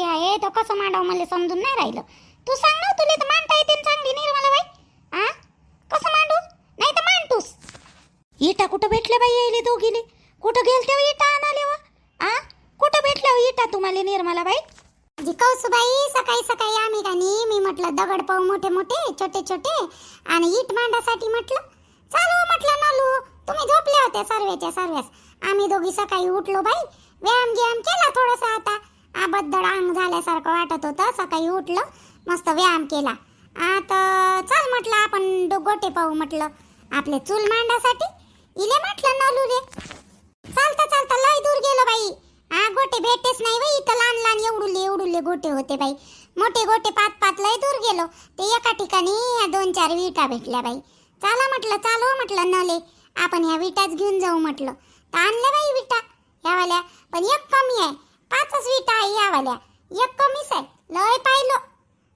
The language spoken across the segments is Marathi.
मांडायची आहे तर कसं मांडावं मला समजून नाही राहिलं. तू सांग ना, तुला तर मांडता येते ना चांगली निर्मलाबाई. कसं मांडू? नाही तर मांडतूस. इटा कुठं भेटल्या बाई यायले दोघीले? कुठं गेलते हो इटा आणाले व? कुठं भेटल्या हो इटा तुम्हाला निर्मलाबाई? कौसुबाई, सकाळी सकाळी आम्ही गाणी मी म्हटलं दगड पाहू मोठे मोठे छोटे छोटे आणि इट मांडासाठी म्हटलं चालू म्हटलं नालू. तुम्ही झोपले होते सर्वेच्या सर्वेस. आम्ही दोघी सकाळी उठलो बाई, व्यायाम गियाम केला थोडासा. आता आबद्दळ अंग झाल्यासारखं वाटत होतं. सकाळी उठलो, मस्त व्यायाम केला. आता चल म्हटलं आपण गोटे पाहू म्हटलं आपले चूल मांडासाठी. इले म्हटलं नालूले चालता चालता लय दूर गेलो बाई. गोटे भेटेच नाही बाई. इथं लहान लहान एवढुले गोटे होते बाई. मोठे गोटे पाच पाच लय दूर गेलो. ते एका ठिकाणी 2-4 विटा भेटल्या बाई. चला म्हटलं चालू म्हटलं नले आपण ह्या विटाच घेऊन जाऊ म्हटलं. तर आणल्या बाई विटा ह्यावाल्या. पण एक कमी आहे. 5च विटा आहे ह्यावाल्या. एक कमीच आहे. लय पाहिलं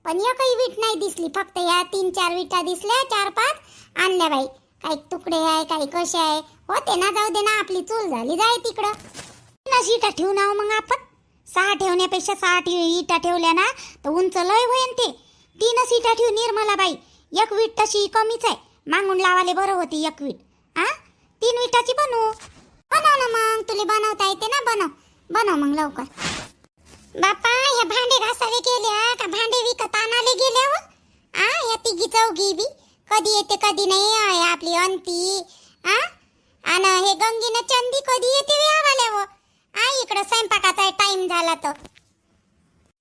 पण एकही वीट नाही दिसली. फक्त ह्या 3-4 विटा दिसल्या. 4-5 आणल्या बाई. काही तुकडे आहे काही कसे आहे होते ना. जाऊ दे ना, आपली चूल झाली. जाय तिकडं. 3 इटा ठेवू ना मग आपण. 6 ठेवण्यापेक्षा 6 इटा ठेवल्या ना तर उंच लय होईन ते. 3च इटा ठेवू निर्मलाबाई. एक वीट तशी कमीच आहे. मागून लावाले बरं होती एक वीट. 3 विटाची बनवू. बनव ना मग. तुला बनवता येते ना. बनव मग लवकर. बापा हे भांडे घासावे गेल्या का भांडे विकत आणाले गेल्या व? या तिघी चौघी बी कधी येते कधी नाही आहे आपली अंती. आणि हे गंगीनं चंदी कधी येते व्यावाल्या व? इकडं स्वयंपाकाचा टाइम झाला तर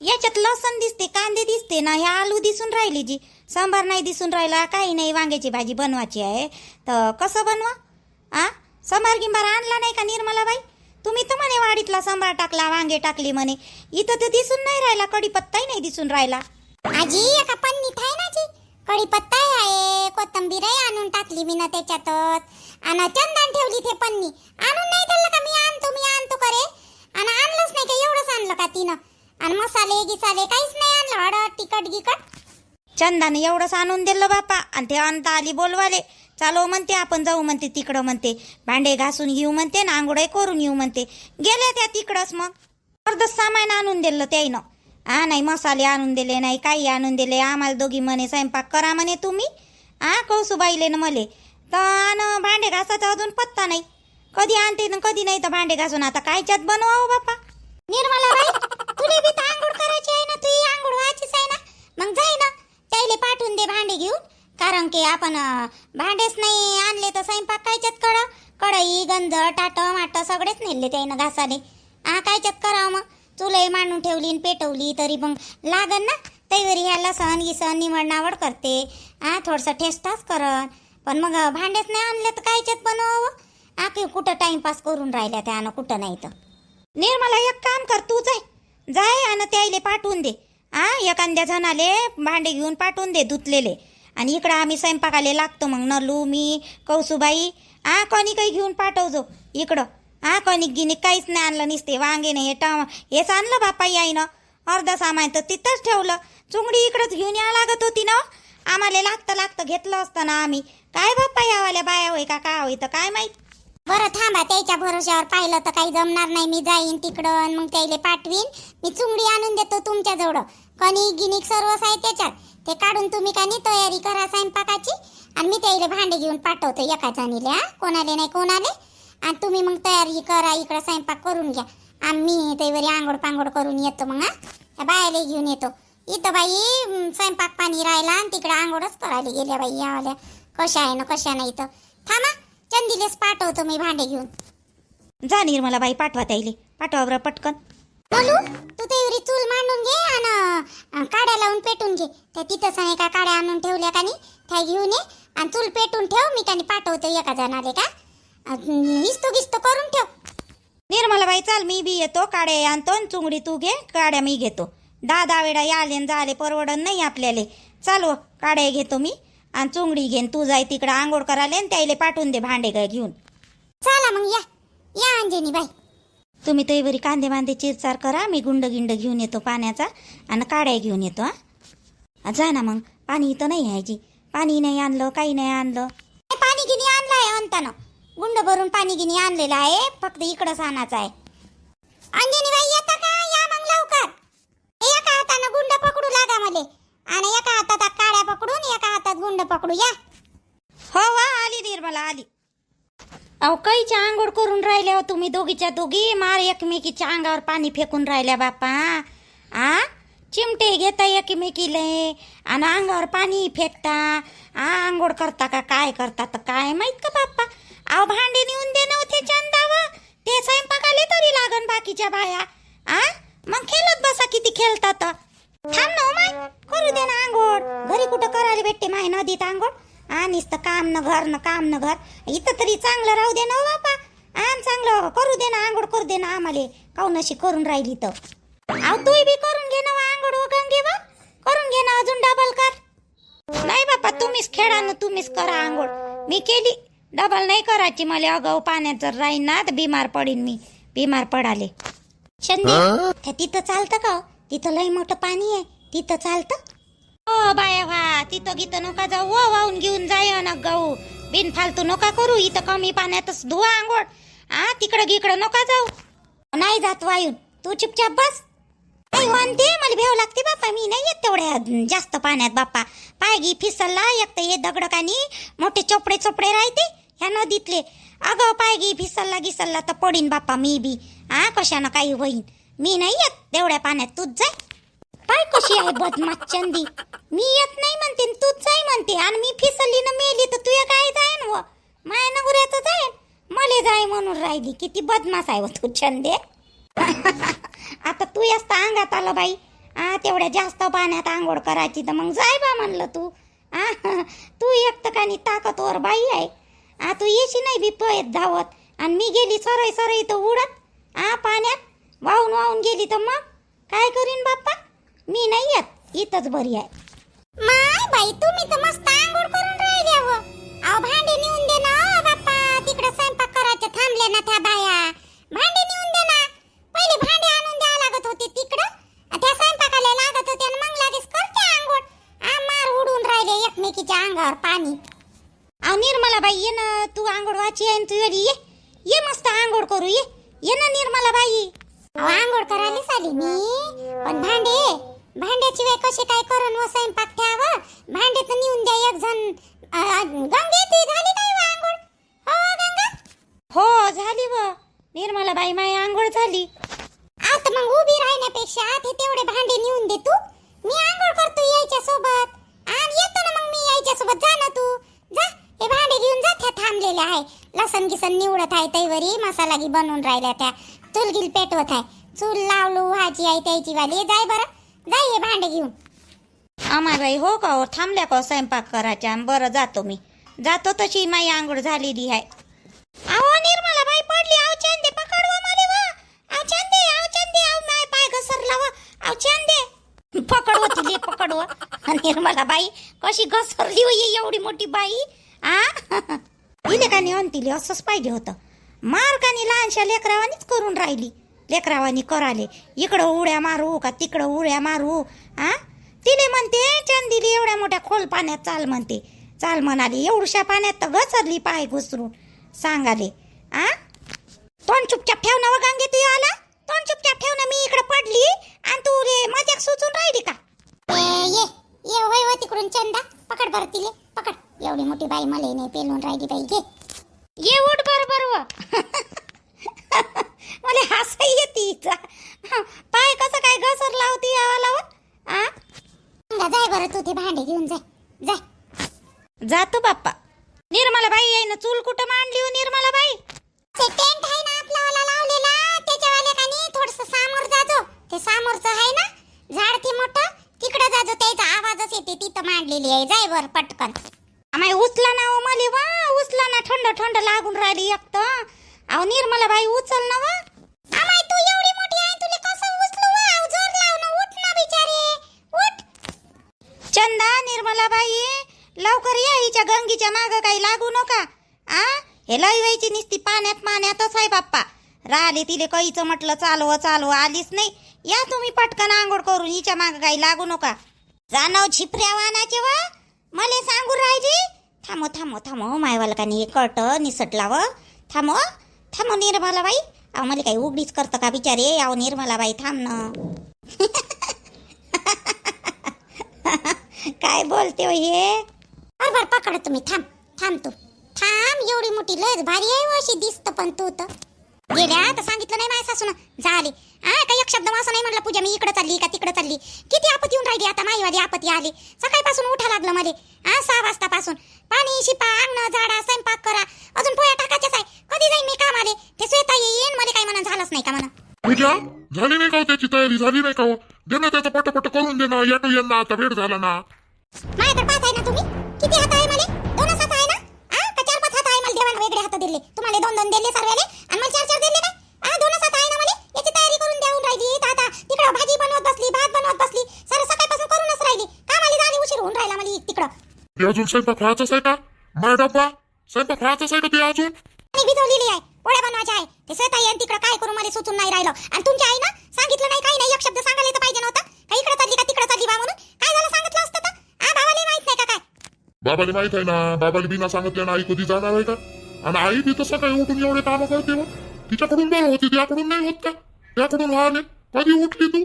याच्यात लसण दिसते, कांदे दिसते ना. ह्या आलू दिसून राहिली जी. सांबार नाही दिसून राहिला. काही नाही. वांग्याची भाजी बनवायची आहे तर कसं बनवा? सांबार गिंबार आणला नाही का निर्मलाबाई? तुम्ही तर म्हणे वाडीतला सांबार टाकला, वांगे टाकली म्हणे. इथं तर दिसून नाही राहिला. कढीपत्ताही नाही दिसून राहिला. आजी एका पन्नीत आहे ना जी. कढीपत्ता आहे, कोथिंबीर आहे आणून टाकली मी ना त्याच्यातच. आणि चंदन ठेवली ते पन्नी. आणून नाही दिलं का? मी आणतो करे. आणि आणलंच नाही का? एवढंच आणलं का तिनं? आणि मसाले गिसाले काहीच नाही आणलं. हळद तिखट गिकट चंदाने एवढंच आणून दिलं बापा. आणि ते आणता आली बोलवाले. चालो म्हणते आपण जाऊ म्हणते तिकडं म्हणते. भांडे घासून घेऊ म्हणते ना आंघोळ करून येऊ म्हणते. गेल्या त्या तिकडंच. मग अर्धच सामान आणून दिलं त्याईनं. नाही मसाले आणून दिले नाही काही आणून दिले. आम्हाला दोघी म्हणे स्वयंपाक करा म्हणे तुम्ही. कौसुबाईले ना मले तर भांडे घासाचा अजून पत्ता नाही. कधी आणते ना कधी नाही तर भांडे घासून. आता कायच्यात बनवावं बापा? निर्मलाबाई तुला बी तर आंघोळ करायची आहे ना. तुझी आंघोळ व्हायचीच आहे ना. मग जाय ना त्याला पाठवून दे भांडे घेऊन. कारण की आपण भांडेच नाही आणले तर स्वयंपाक कायच्यात कढई गंज टाट माट सगळेच नेले त्यानं घासाले. कायच्यात करावं मग? चुलई मांडून ठेवली आणि पेटवली तरी मग लागन ना. तैवरी ह्या लसण गिसण निवडणावड करते. थोडंसं ठेसटाच करन. पण मग भांडेच नाही आणले तर कायच्यात बनवावं? कुठं टाइमपास करून राहिल्या त्यानं कुठं नाही तर. निर्मला एक काम कर, तू जाय आणि त्याईले पाठवून दे. एखाद्या जणाले भांडे घेऊन पाठवून दे धुतलेले. आणि इकडं आम्ही स्वयंपाकाले लागतो मग. नलू मी कौसुबाई कोणी काही घेऊन पाठवजो इकडं. कणिक गिनिक काहीच नाही आणलं. निसते वांगे नाही हेच आणलं बापा याईनं. अर्धा सामान तर तिथंच ठेवलं. चुंगडी इकडंच घेऊन या लागत होती ना. आम्हाला लागतं घेतलं असतं ना आम्ही. काय बाप्पा यावाल्या बाया होय का काय होय तर काय माहित. बरं थांबा, त्याच्या भरोश्यावर पाहिलं तर काही जमणार नाही. मी जाईन तिकडं मग त्याला पाठवीन. मी चुंगडी आणून देतो तुमच्याजवळ. कणिक गिनिक सर्वच आहे त्याच्यात. ते काढून तुम्ही काही तयारी करा स्वयंपाकाची. आणि मी त्याला भांडे घेऊन पाठवतो एका जणीले. कोणाले नाही कोणाले. आणि तुम्ही मग तयारी करा. इकडं स्वयंपाक करून घ्या. आम्ही त्यावरी आंघोळ पांघोळ करून येतो. मग त्या बायाला घेऊन येतो. इथं बाई स्वयंपाक पाणी राहिला आणि तिकडे आंघोळच करायला गेल्या बाई यावाल्या. कशा आहे ना कशा नाही तर. थांबा चंदीलेच पाठवतो मी भांडे घेऊन. जा निर्मलाबाई पाठवा त्याईले. पाठवा बरं पटकन. बोलू तू त्यावरी चूल मांडून घे आणि काड्या लावून पेटून घे. त्या तिथंच नाही का काड्या आणून ठेवल्या का नाही त्या घेऊन ये. आणि चूल पेटून ठेव. मी काही पाठवतो एका जणाले का. इस्तो करून ठेव. निर्मलाबाई चाल मी बी येतो. काड्या आणतो. चुंगडी तू घे, काड्या मी घेतो. 10 वेळा याले झाले परवडन नाही आपल्याला. चालू काड्या घेतो मी आणि चुंगडी घेन. तू जाय तिकडं आंघोळ करायला आणि त्याला पाठवून दे भांडे घेऊन. चला मग या अंजनी बाई. तुम्ही तैवरी कांदे बांधे चिरचार करा. मी गुंड घेऊन येतो पाण्याचा आणि काड्या घेऊन येतो. जा ना मग. पाणी इथं नाही आहे जी. पाणी नाही आणलं काही नाही आणलं. पाणी गिनी आणलं आहे म्हणताना. गुंड भरून पाणी गिनी आणलेलं आहे. फक्त इकडंच आणायचं आहे. अंजनी बाई येता का? या मग लवकर. आणि एका हातात काड्या पकडून एका हातात गुंड पकडू या. हो वा आली निर्मला आली. अहो काहीच्या आंघोळ करून राहिल्या हो तुम्ही दोघीच्या दोघी. मार एकमेकीच्या अंगावर पाणी फेकून राहिल्या बापा. आ चिमटे घेता एकमेकीले आणि अंगावर पाणी फेकता. आंघोळ करता का काय करता तर काय माहित का बाप्पा. अहो भांडे नेऊन दे नव्हते चंदावं. ते स्वयंपाकाले तरी लागन बाकीच्या बाया. मग खेळत बसा किती खेळतात. थांब ना माय करू दे ना आंघोळ. घरी कुठं करायला भेटते माय नदीत आंघोळ. नुसतं काम न घर न काम न घर. इथं तरी चांगलं राहू दे ना बापा. चांगलं करू दे ना आंघोळ करू दे ना आम्हाला. काऊन अशी करून राहिली तर. अहो तू बी करून घे ना आंघोळ व गंगे वा. करून घे ना अजून डबल कर. नाही बापा तुम्हीच खेळा ना तुम्हीच करा आंघोळ. मी केली डबल नाही करायची. मला अगाऊ पाण्यात जर राहीन ना तर बिमार पडीन मी. बिमार पडाले. शंदे तिथं चालतं का. तिथं लई मोठं पाणी आहे. तिथं चालतं. हो बाया व्हा तिथं गीतं नका जाऊ. वाहून घेऊन जाय ना गाऊ. बिन फालतू नका करू. इथं कमी पाण्यातच धुवा आंघोळ. तिकडं गिकडं नका जाऊ. नाही जात वायून. तू चुपचाप बस. नाही म्हणते मला भेव लागते बापा. मी नाही येत तेवढ्या जास्त पाण्यात बाप्पा. पाय गी फिसलला एक तर हे दगडकानी मोठे चोपडे चोपडे राहते ह्या नदीतले. अगं पाय गी फिसलला गिसलला तर पडीन बाप्पा मी बी. कशानं काही होईन. मी नाही येत तेवढ्या पाण्यात. तूच जाय. पाय कशी आहे बदमाश चंदी. मी येत नाही म्हणते तूच जाय म्हणते. आणि मी फिसलली ना मेली तर तुझ्या काय जाईन व माया नवऱ्याचं जाईन. मले जाय म्हणून राहिली. किती बदमाश आहे व तू चंदे. आता तू जास्त अंगात आलं बाई. तेवढ्या जास्त पाण्यात आंघोळ करायची तर मग जाय बा म्हणलं तू. तू एक तर कानी ताकदवर बाई आहे. तू येशी नाही बी पळत धावत. आणि मी गेली सरई सरई तर उडत पाण्यात वाहून वाहून गेली तर मग काय करीन बाप्पा. मी नाही येत. इथंच बरी आहे. माय बाई तुम्ही तर मस्त आंघोळ करून राहिल्या हो. अहो भांडे नेऊन दे ना बाप्पा. तिकडे स्वयंपाक करायचे थांबले ना त्या बाया. भांडे नेऊन दे ना. पहिले भांडे आणून द्यावं लागत होते तिकडं. त्या स्वयंपाकाला लागत होते आणि मग लागेच करते आंघोळ. मार उडून राहिले एकमेकीच्या अंगावर पाणी. अहो निर्मला बाई ये ना. तू आंघोळ वाची आहे तू ये. ये मस्त आंघोळ करू. ये ना निर्मला बाई. आंघोळ करायलाच आली मी. पण भांड्याची वेळ कसे काय करून व स्वयंपाक ठेवावं. भांडे तर नेऊन द्या एक जण. गंगे ती झाली काय व आंघोळ. हो गंगा. हो झाली व निर्मला बाई माय आंघोळ झाली. आता मग उभी राहण्यापेक्षा ते तेवढे भांडे नेऊन दे तू. मी आंघोळ करतो यायच्या सोबत. आणि येतो ना मग मी यायच्या सोबत. जा ना तू जा. हे भांडे घेऊन जा. त्या थांबलेल्या आहे. लसण गिसन निवडत आहे तैवरी. मसाला गी बनवून राहिल्या त्या. चुलगिल पेटवत आहे. चूल लावलू भाजी आहे त्याची वाली. जाय बरं जाय हे भांडे घेऊन. आमाय बाई हो का हो थांबल्या का स्वयंपाक करायच्या. बरं जातो मी. जातो तशी माई आंघोळ झालेली आहे. अहो निर्मला बाई पडली. अहो चंदे पकडवा मला वा. अहो चंदे अहो माय पाय घसरला वा. अहो चंदे पकडव तिले पकडव. निर्मला बाई कशी घसरली होई एवढी मोठी बाई. इले का नेऊन तिले असंच पाहिजे होतं. मारकानी लहानशा लेकरावानीच करून राहिली. लेकरावानी कराले. इकडं उड्या मारू का तिकडं उड्या मारू. तिले म्हणते चंदीली एवढ्या मोठ्या खोल पाण्यात चाल म्हणते. चाल म्हणाली. एवढ्या पाण्यात तर घसरली पाय घुसरून. सांगाले तोंड चुपचाप ठेव ना व गंगे. तू आला तोंड चुपचाप ठेव ना. मी इकडे पडली आणि तू रे मजाक सुचून राहिली का. ये वय व तिकडून चंदा. पकड बरं तिले पकड. एवढी मोठी बाई मला नाही पेलून राहिली बाई. घे ये उठ बरोबर व. मला हसा येते. पाय कसं काय घसरला होती यावाला व. जाय बरं तू ते भांडे घेऊन जाय. जाय जातो बाप्पा. निर्मला बाई आहे ना. चूल कुठं मांडली हो निर्मला बाई. टेंट आहे ना आपला लावलेला त्याच्यावाले कानी थोडस सामोर जाजो. ते सामोरचं आहे ना झाड ते मोठं तिकडे जाजो. त्याचा आवाजच येते. तिथं मांडलेली आहे. जाय बर पटकन. आम्ही उचला ना ओ मले वा. उचला ना. थंड थंड लागून राहिली एक तर. अहो निर्मला बाई उचल ना वा. आम्ही तू एवढी मोठी आहे तुला कसं उचलू वा. जोर लाव ना. उठ ना बिचारे उठ. चंदा निर्मला बाई लवकर या. हिच्या गंगीच्या मागं काही लागू नका. हे लई व्हायची निसती पाण्यातच आहे बाप्पा. राहिले तिले कईचं म्हटलं चालव आलीच नाही. या तुम्ही पटकन आंघोळ करून. हिच्या मागं काही लागू नका. जाणव झिपऱ्या वाहनाचे वा. मला सांगू राहिली. थांबो मायवाला का नाही कट निसटला व. थांबो निर्मला बाई. अहो मला काही उघडीच करतं का बिचारे. अहो निर्मला बाई थांब ना. काय बोलते हो हे? बरोबर पकड तुम्ही. थांब थांब तू थांब. एवढी मोठी लयच भारी आहे हो अशी दिसत. पण तू तर गेल्या तर सांगितलं नाही माझ्या सासून झाले. काही एक शब्द असं नाही म्हणलं पूजा मी इकडे चालली का तिकडे चालली. किती आपत्ती येऊन राहिली आता. माईवाली आपत्ती आली. सकाळपासून उठा लागलं मध्ये 6 वाजतापासून. पाणी शिपा अंगण झाडा स्वयंपाक करा. अजून पोया टाकायच्याच आहे. कधी जाईन मी कामाले. ते श्वेता येईन मध्ये काय म्हणा झालंच नाही का म्हणा. पूजा झाली नाही का हो त्याची तयारी? झाली नाही का हो? दे ना त्याचं पटापट करून दे ना. याटो यांना आता वेळ झाला ना. माझ्याकडे 5 आहे ना. तुम्ही किती हात आहे मला? 2च हात आहे ना? का 4-5 हात आहे? मला देवाने वेगळे हात दिले. तुम्हाला 2-2 दिले सर्वेले आणि मला 4-4 दिले काय? 2च हात आहे ना मला. याची तयारी करून देऊन राहिली. आता तिकडं भाजी बनवत बसली, भात बनवत बसली. सारं सकाळपासून करूनच राहिली. कामाला जायला उशीर होऊन राहिला मला तिकडं. ते अजून स्वयंपाक व्हायचाच आहे का? माझा डब्बा स्वयंपाक व्हायचाच आहे का ते अजून? आणि भिजवलेली आहे. पोळ्या बनवायच्या आहे. ते स्वतः येईन तिकडं काय करू मला सुचून नाही राहिलं. आणि तुमच्या आई ना सांगितलं नाही काही नाही. एक शब्द सांगायला तर पाहिजे नव्हता का इकडे चालली का तिकडे चालली बा म्हणून. काय झालं सांगितलं असतं तर. बाबाला माहित नाही का काय? बाबाला माहित आहे ना. बाबाला बिना सांगितलं ना आई कधी जाणार आहे का? आणि आई बी तसं काही उठून एवढे कामं करते हो. तिच्याकडून बरं होती. त्याकडून नाही होत का? त्याकडून व्हाले. कधी उठली तू?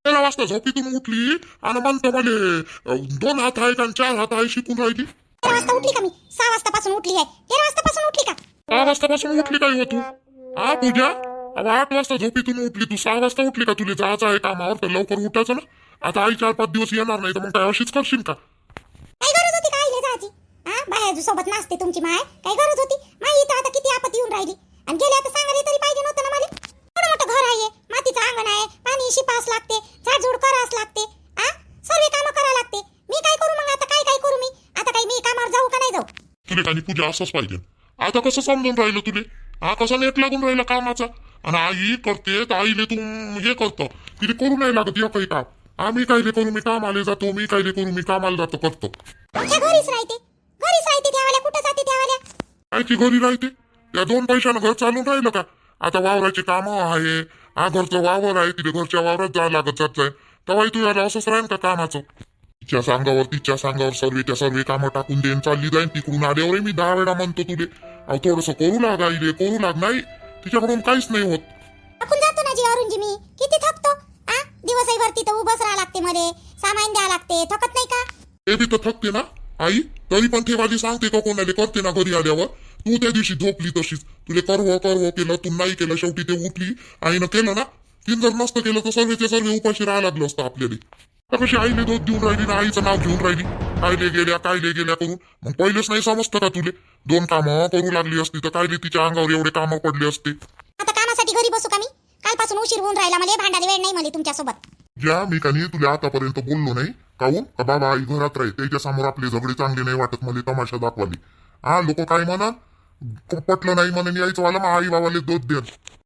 13 वाजता झोपीतून उठली आणि म्हणतो मला 2 हात आहे का 4 हात आहे शिकून राहिली. 13 वाजता उठली का मी? 6 वाजतापासून उठली आहे. 13 वाजतापासून उठली का? 6 वाजतापासून उठली काय हो तू? पूजा 8 वाजता झोपीतून उठली तू. 6 वाजता उठली का? तुला जायचं आहे कामावर तर लवकर उठायचं ना. आता आई 4-5 दिवस येणार नाही तर मग काय अशीच करशील का? काय गरज होती का आईले जायची? बाया सोबत नाचते तुमची माय. काय गरज होती? माई इथं आता किती आपत्ती येऊन राहिली. आणि गेल्या तर सांगायला तरी पाहिजे नव्हतं ना मला. एवढं मोठं घर आहे. मातीचं अंगण आहे. पाणी शिपास लागते. झाडझूड करास लागते. सर्व कामं करा लागते. मी काय करू मग आता? काय करू मी आता? काय मी कामावर जाऊ का नाही जाऊ? तुले काही पूजा असंच पाहिजे. आता कसं समजून राहिलं तुले? कसा नेट लागून राहिला कामाचा. आणि आई करते तर आईले तू हे करतो. तिथे करू नाही लागत या काही काम. आम्ही काय करू? मी कामाला जातो. मी काय करू? मी कामाला जातो करतो. घरीच राहते. घरीच राहते. त्यावाल्या कुठं जाते त्यावाल्या? आईची घरी राहते. या 2 पैशानं घर चालून राहिलं का? आता वावराची कामं आहे. घरचं वावर आहे. तिथे घरच्या वावरात जावं लागत जात आहे. तेव्हा तू याला असंच राहील का कामाचं? तिच्या सांगावर सर्व कामं टाकून देईन चालली जाईन. तिकडून आल्यावर मी 10 वेळा म्हणतो तुले थोडस करू लाग आईले करू लाग. नाही तिच्याकडून काहीच नाही होत. आपण जातो ना जी अरुणजी. मी किती थकतो. दिवसभर तिथं उभंच राहा लागते. मध्ये सामान द्यावं लागते. थकत नाही का? ते बी तर थकते ना आई. तरी पण ते माझी सांगते का कोणाला करते ना घरी आल्यावर. तू त्या दिवशी झोपली तशीच. तुले करव केलं तू नाही केलं. शेवटी ते उठली आईनं केलं ना. तीन जर नसतं केलं तर सर्व उपाशी राहायला लागलं असतं आपल्याला. कशी आईने दूध देऊन राहिली ना. आईचं नाव घेऊन राहिली. कायले गेल्या करून. मग पहिलेच नाही समजतं का तुले? 2 कामं करू लागली असती तर कायले तिच्या अंगावर एवढे कामं पडले असते. आता कामासाठी घरी बसू का मी? कालपासून उशीर होऊन राहिला. मला भांडायला वेळ नाही मला तुमच्यासोबत. ज्या मी काही तुला आतापर्यंत बोललो नाही. काहून का बाबा आई घरात राही. त्याच्या समोर आपले झगडे चांगले नाही वाटत. मला तमाशा दाखवाली. लोक काय म्हणा पटलं नाही म्हणून यायचं वाला मग आई बाबाले दूध द्या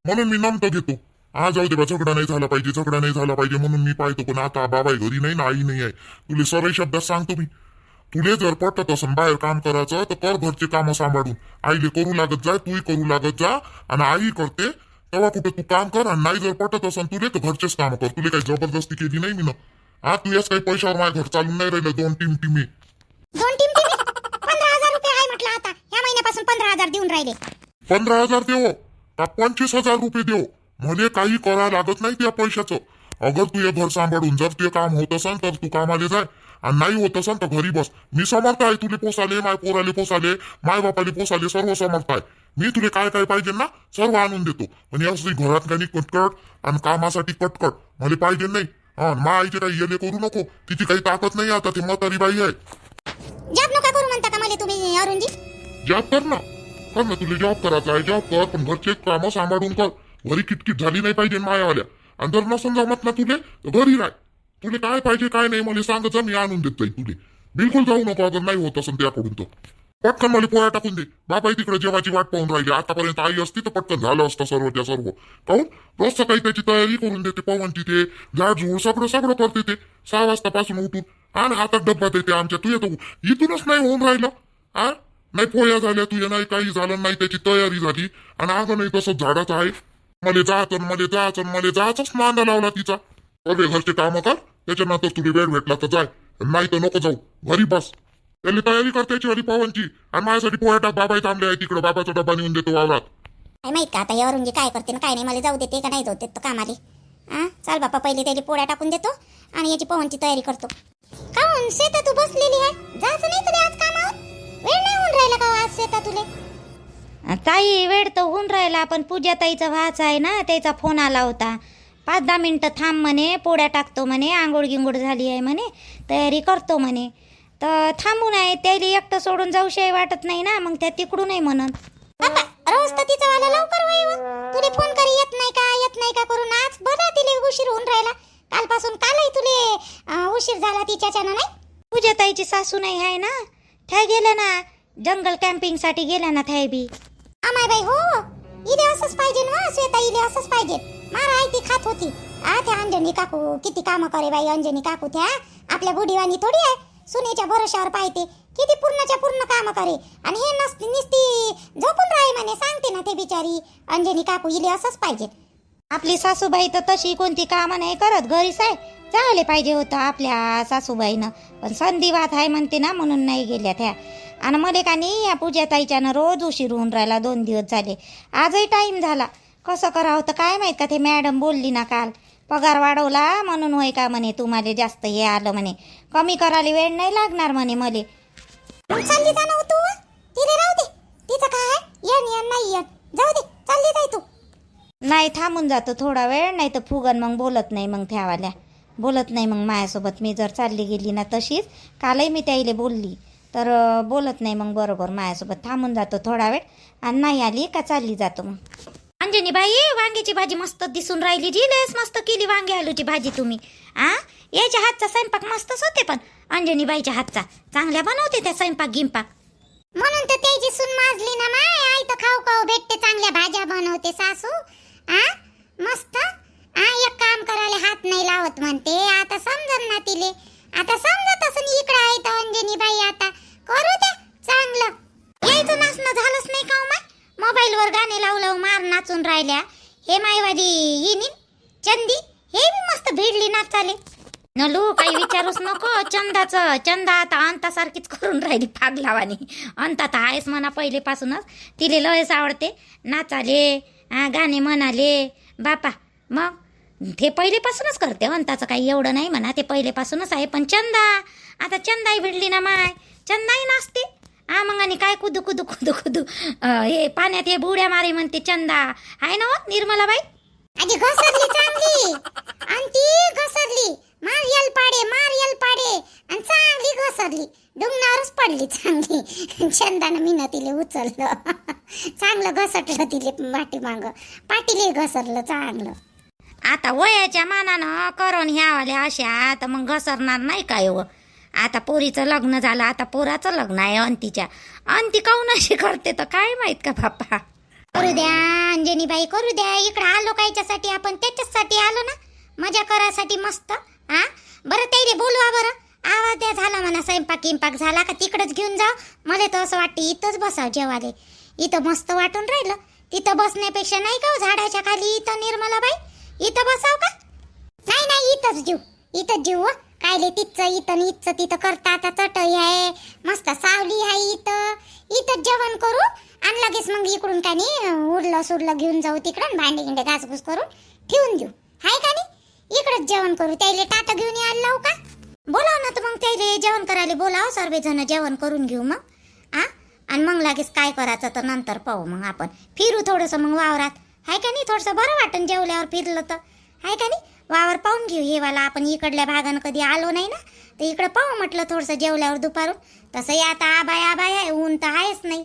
म्हणून मी नमतं घेतो. जाऊ दे बा झगडा नाही झाला पाहिजे म्हणून मी पाहतो. पण आता बाबा घरी नाही ना आई नाही आहे. तुले सरळ शब्दात सांगतो मी. तुले जर पटत असं बाहेर काम करायचं तर कर घरचे कामं सांभाळून. आईले करू लागत जा. तूही करू लागत जा. आणि आई करते तेव्हा कुठे तू काम कर. आणि नाही जर पटत असं तुले तर घरचेच काम कर. तुले काही जबरदस्ती केली नाही मी ना. तू याच काही पैशावर माझ्या घर चालून नाही राहिलं. 2 टिमटिमे 15,000 रुपये आहे म्हटलं. आता ह्या महिन्यापासून 15,000 देऊन राहिले. 15,000 देव का 25,000 रुपये देव. मला काही करा लागत नाही त्या पैशाचं. अगर तू हे घर सांभाळून जर ते काम होत असेल तर तू कामाले जाय. आणि नाही होत असेल तर घरी बस. मी समर्थ आहे तुले पोसाले. माय पोराले पोसाले. माय बापाले पोसाले. सर्व समर्थ आहे मी. तुले काय पाहिजे ना सर्व आणून देतो. पण यासाठी घरात काही कटकट आणि कामासाठी कटकट मला पाहिजे नाही. मा आईचे काही येले करू नको. तिची काही ताकद नाही. आता ती म्हातारी बाई आहे. जॉब नका करू म्हणता का मला तुम्ही अरुणजी? जॉब कर ना तुला जॉब करायचा आहे. जॉब कर पण घरचे कामं सांभाळून कर. घरी किटकिट झाली नाही पाहिजे मायावाल्या. आणि जर नसून जमत ना तुले घरी राह. तुले काय पाहिजे काय नाही मला सांगत जा. मी आणून देत जाईल तुले. बिलकुल जाऊ नको अगर नाही होत असेल त्याकडून तर. पटकन मला पोळ्या टाकून दे. बाबाई तिकडे जेवाची वाट पाहून राहिली. आतापर्यंत आई असती तर पटकन झालं असतं सर्व त्या सर्व. काहून रोज सकाळी त्याची तयारी करून देते. पवनची ते झाडझूड सगळं करते ते 6 वाजतापासून उठून. आणि हातात डब्बा देते आमच्या. तू येतो इथूनच नाही होऊन राहिलं. नाही पोळ्या झाल्या तुझ्या नाही काही झालं नाही. त्याची तयारी झाली. आणि अगं नाही तसंच झाडाचं आहे. मला जायचंच नांदा लावला तिचा. अरे घरचे कामं कर. त्याच्यानंतर तुला वेळ भेटला तर जाय. नाही तर नको जाऊ. घरी बस. त्याला तयारी करतायची वाली पवनची. आणि माझ्यासाठी पोळ्या टाक. बाबाई थांबले आहे तिकडे. बाबाचा डब्बा नेऊन देतो वावरात. काय माहित का आता हे अरुणजी काय करते ना काय नाही. मला जाऊ देते का नाही जाऊ देत तो कामाले. चाल बापा पहिले त्याची पोळ्या टाकून देतो. आणि याची पवनची तयारी करतो. काहून श्वेता तू बसलेली आहे? जायचं नाही तुला आज कामावर? वेळ नाही होऊन राहिला का आज श्वेता तुले? ताई वेळ तर होऊन राहिला, पण पूजा ताईचा व्हायचा आहे ना, त्याचा फोन आला होता. 5-10 मिनिटं थांब म्हणे, पोळ्या टाकतो म्हणे, आंघोळ गिंगोळ झाली आहे म्हणे, तयारी करतो म्हणे. तर थांबून आहे, त्याला एकटं सोडून जाऊशाही वाटत नाही ना, मग त्या तिकडून नाही म्हणत. बाबा रोज तर तिचा वाला लवकर वय तुले फोन करी येत नाही का करून आज बरं तिले उशीर होऊन राहिला. कालपासून कालही तुले उशीर झाला तिच्याच्यानं नाही. पूजा ताईची सासू नाही आहे ना, त्या गेल्या ना जंगल कॅम्पिंगसाठी गेल्या ना त्या बी. आमाय बाई हो, इले असंच पाहिजे ना श्वेता, इले असंच पाहिजे. मारा आई ती खात होती. त्या अंजनी काकू किती कामं करे बाई. अंजनी काकू त्या आपल्या बुढीवानी थोडी आहे, सुनेच्या भरोशावर पाहते. किती पूर्णच्या पूर्ण कामं करे आणि हे निस्ती झोपून राही म्हणे. सांगते ना ते बिचारी अंजनी काकू, इले असंच पाहिजे. आपली सासूबाई तर तशी कोणती कामं नाही करत, घरीच आहे. चालले पाहिजे होतं आपल्या सासूबाईनं, पण संधिवात आहे म्हणते ना, म्हणून नाही गेल्या त्या. आणि मला का नाही या पूजा ताईच्यानं रोज उशीर होऊन राहिला, 2 दिवस झाले. आजही टाईम झाला. कसं करावं तर काय माहीत का, ते मॅडम बोलली ना काल पगार वाढवला म्हणून होय का म्हणे, तुम्हाला जास्त हे आलं म्हणे, कमी करायला वेळ नाही लागणार म्हणे मले. चालली जा ना तू, तिले राहू दे. तिचं काय येण नाही येण, जाऊ दे, चालली जाय तू. नाही थांबून जातो थोडा वेळ, नाही तर फुगन मग बोलत नाही, मग त्यावाल्या बोलत नाही मग माझ्यासोबत. मी जर चालली गेली ना तशीच, कालही मी त्याईले बोलली तर बोलत नाही मग बरोबर माझ्यासोबत. थांबून जातो थोडा वेळ, आणि नाही आली का चालली जातो मग. अंजनी बाई वांग्याची भाजी मस्त दिसून राहिली जी, लयच मस्त केली वांगी आलूची भाजी तुम्ही. याच्या हातचा स्वयंपाक मस्तच होते, पण अंजनी बाईच्या हातचा चांगल्या बनवते त्या स्वयंपाक गिंपाक. म्हणून तर त्याची सून माजली ना माय. आई तर खाऊ खाऊ भेटते, चांगल्या भाज्या बनवते सासू. मस्त. एक काम करायला हात नाही लावत म्हणते. आता समजन ना तिले, आता समजत असून इकडे आहे तर अंजनी बाई आता करू द्या चांगलं. यायचं नाचणं झालंच नाही का माय? मोबाईलवर गाणे लावलं मार नाचून राहिल्या. हे मायवादी येईन चंदी, हे बी मस्त भिडली नाचाले. नलू काही विचारूच नको. चंदा आता अंतासारखीच करून राहिली पागलावानी. अंता तर आहेच म्हणा पहिलेपासूनच, तिले लयच आवडते नाचाले, गाणे म्हणाले बापा. मग ते पहिलेपासूनच करते, अंताचं काही एवढं नाही म्हणा, ते पहिलेपासूनच आहे. पण आता चंदाही भिडली ना माय, चंदाही नाचते. मग आणि काय कुदू कुदू कुदू कुदू हे पाण्यात हे बुड्या मारी म्हणते चंदा आहे ना हो निर्मलाबाई. आजी घसरली चांगली, आणि ती घसरली मार यल पाडे आणि चांगली घसरली, डुंगणावरच पडली चांगली. चंदानं मीनं तिले उचललं, चांगलं घसटलं तिले पाटीले घसरलं चांगलं. आता वयाच्या मानानं करून ह्यावाल्या अशा तर मग घसरणार नाही काय व. आता पोरीचं लग्न झालं, आता पोराचं लग्न आहे अंतीच्या. अंती काऊन अशी करते तर काय माहित का बाप्पा. करू द्या अंजनी बाई, करू द्या. इकडं आलो कायच्यासाठी? आपण त्याच्यासाठी आलो ना, मजा करायसाठी मस्त. बरं त्याला बोलवा बरं, आवाज द्या. झाला म्हणा स्वयंपाक गिंपाक झाला का तिकडंच घेऊन जाऊ. मला तर असं वाटतं इथंच बसाव जेवाले. इथं मस्त वाटून राहिलं. तिथं बसण्यापेक्षा नाही का झाडाच्या खाली इथं निर्मलाबाई इथं बसाव का? नाही इथंच जीव कायले तिथचं इथं करता. आता चटई आहे मस्त, सावली आहे इथं जेवण करू आणि लगेच मग इकडून काय नाही उरलं सुरलं घेऊन जाऊ तिकडं, भांडे गिंडे घासघूस करून ठेवून देऊ. हाय का नाही? इकडंच जेवण करू. त्याले टाटा घेऊन यायला लावू का? बोलाव ना तर मग त्याले जेवण करायला बोलाव. सर्वजण जेवण करून घेऊ मग. आणि मग लगेच काय करायचं तर नंतर पाहू. मग आपण फिरू थोडंसं मग वावरात, हाय का नाही? थोडंसं बरं वाटन जेवल्यावर फिरलं तर, हाय का नाही? वावर पाहून घेऊ हे वाला. आपण इकडल्या भागानं कधी आलो नाही ना, तर इकडं पाहू म्हटलं थोडंसं जेवल्यावर दुपारून. तसंही आता आबाय आहे, ऊन तर आहेच नाही.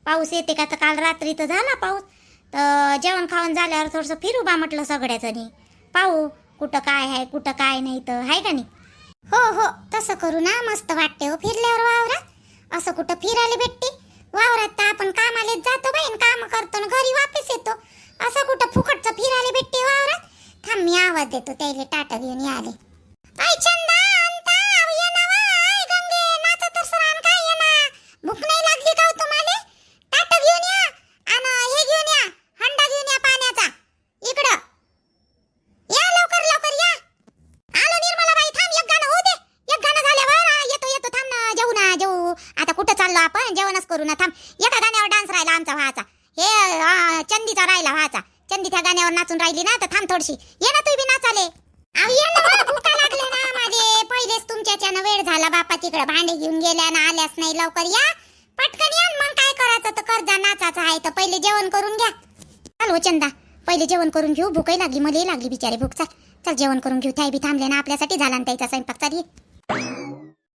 पाऊस येते का? तर काल रात्री तर झाला पाऊस. तर जेवण खाऊन झाल्यावर थोडंसं फिरू बा म्हटलं सगळ्याजणी. पाहू कुठं काय आहे कुठं काय नाही तर, हाय का नाही? हो तसं करू ना, मस्त वाटते हो फिरल्यावर वावरात. असं कुठं फिरायला भेटते वावरात? तर आपण कामालेच जातो बाई, काम करतो ना घरी वापस येतो. असं कुठं फुकटचं फिरायला भेटते वावरात? थांब मी आवाज देतो त्याला टाटा घेऊन आले. आई चंदा अंता ये ना वाय गंगे नाचा तर सरान काय ये ना. भूक नाही लागली का तुम्हाला? टाटा घेऊन या आणि हे घेऊन या, हंडा घेऊन या पाण्याचा. इकडं या लवकर या. आलो निर्मलाबाई. थांब एक गाणं होऊ दे. एक गाणं झाल्यावर येतो थांब ना. जेवू आता. कुठं चाललो आपण? जेवणच करू ना. थांब, एका गाण्यावर डान्स राहिला आमचा व्हायचा. हे चंदीचा राहिला व्हायचा. चंदी त्या गाण्यावर नाचून राहिली ना, तर थांब थोडीशी. ये ना तू बी नाचाले. ये ना, भूका लागले ना माझे. पहिलेच तुमच्याच्यानं वेळ झाला. झाला बापा तिकडे भांडे घेऊन गेल्या ना आल्यास नाही लवकर या पटकन या मग काय करायचं तर कर जा नाचाचं आहे तर पहिले जेवण करून घ्या चाल हो चंदा पहिले जेवण करून घेऊ भूकही लागली मलाही लागली बिचारी भूक चल चल जेवण करून घेऊ थाय बी थांबले ना आपल्यासाठी झाला ना त्याचा स्वयंपाक चाल ये